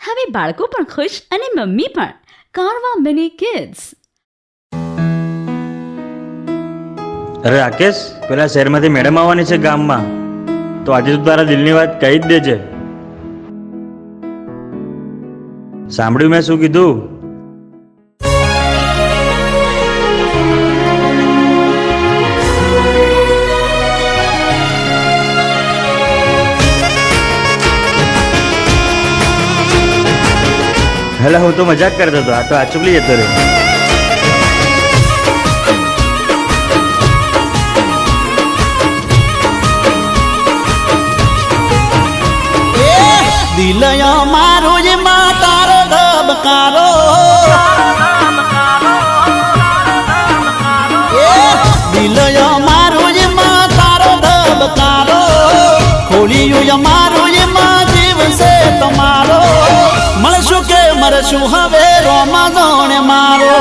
હવે બાળકો પણ ખુશ અને મમ્મી પણ. Carvaan mini kids. અરે રાકેશ, પેલા શહેરમાંથી મેડમ આવવાની છે ગામમાં, તો આજે તું તારા દિલની વાત કહી જ દેજે. સાંભળ્યું મેં શું કીધું? હેલા, હું તો મજાક કરતો હતો, આ તો આચુકલી જતો રહ્યો. દિલયો મારો જે માં તારો ધબકારો, દિલયો મારો જે માં તારો ધબકારો, ખોલિયું મારો જે માં જીવ છે તમારો. મળશું કે મરશું હવે રોમા જોણે મારો,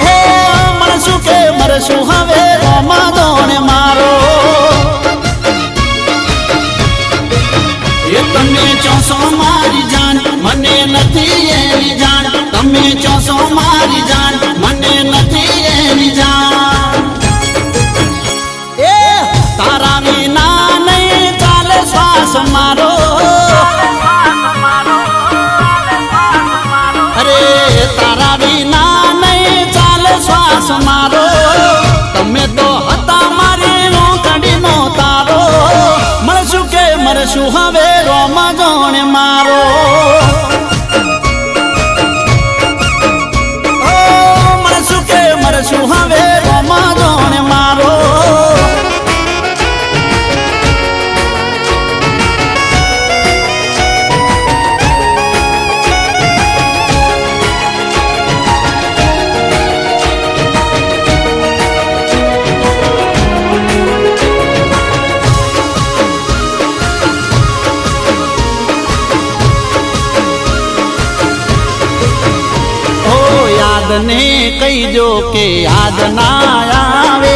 હે મળશું કે મરશું હવે રોમા જોણે મારો. તમે ચોસો મારી જાન, મને નથી એની જાણ. તમે ચોસો મારી જાન, મને નથી એની જાણ. એ તારા વિના નહીં ચાલે શ્વાસ મારો, અરે તારા વિના નહીં ચાલે શ્વાસ મારો. તમે તો હતા મારી રોકડીનો તારો. મળશું કે મરશું હવે રોમા જોણે મારો, મળશું કે મરશું હવે રોમા જોણે મારો. ને કહીજો કે યાદ ના આવે,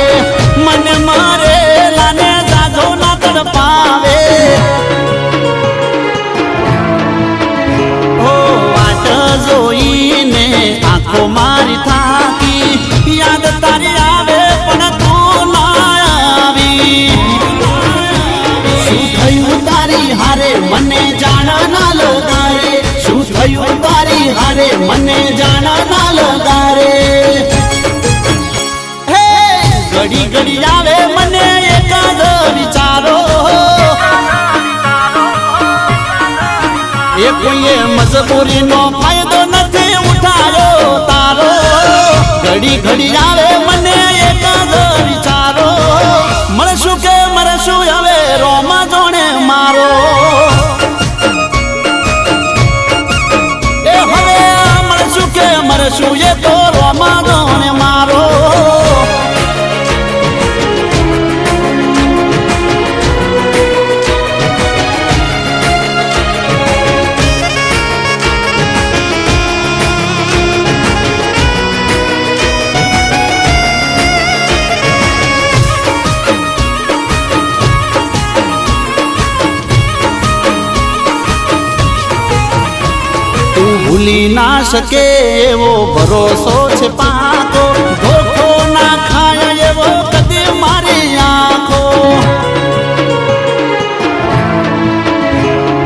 મને મરેલા ને જાજો ના તડપાવે. ઓ વાટ જોઈને આંખો મારી થાકી, યાદ તારી આવે પણ તું ના આવી. શું થયું તારી હારે મને જાણ ના લગારે, શું થયું તારી હારે મને જાણ ના લગારે. હે ઘડી ઘડી આવે મને એકાદ વિચારો, એ કોઈએ મજબૂરીનો ફાયદો નથી ઉઠાયો તારો. ઘડી ઘડી આવે મને એકાદ વિચારો, મળશું કે મરશું હવે રોમા જોણે મારો. એ હવે મળશું કે મરશું એ તો રોમા જોણે મારો. ભૂલી ના શકે એવો ભરોસો છે પાકો, ધોખો ના ખાય એવો કદી મારી આંખો.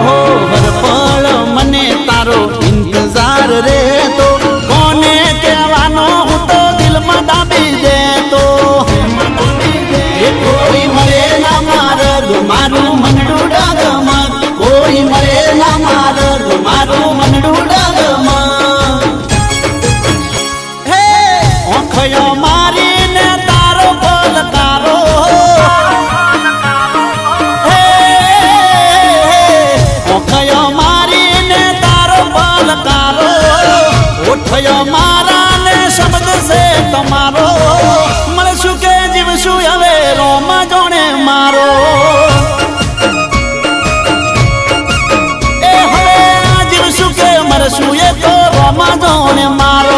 હો હરપળ મને તારો ઇંતજાર રહેતો, કોને કહેવાનો હું તો દિલમાં દાબી દેતો. એ કોઈ મળે ના મારગ મારું મનડું ડગમગ, કોઈ મળે ના મારગ મારું મનડું ડગમગ. ઓખયો મારીને તારો પલકારો, હે ઓખયો મારીને તારો પલકારો. ઓઠયો મારા ને શબ્દ છે તમારો, મળશું કે જીવશું હવે રોમા જોણે મારો. એ હવે જીવશું કે મરશું એ તો રોમા જોણે મારો.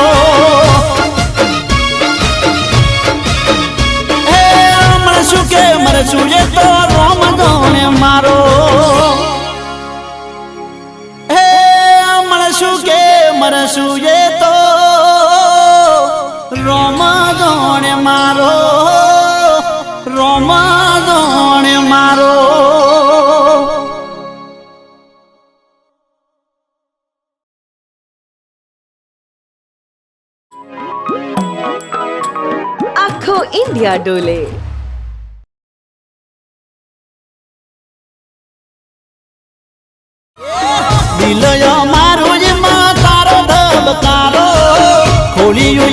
મળશું કે મરશું એ તો રોમા જોણે મારો. ઇન્ડિયા ડોલે. દિલય મારું એમાં તારો ધબકારો ખોલિયું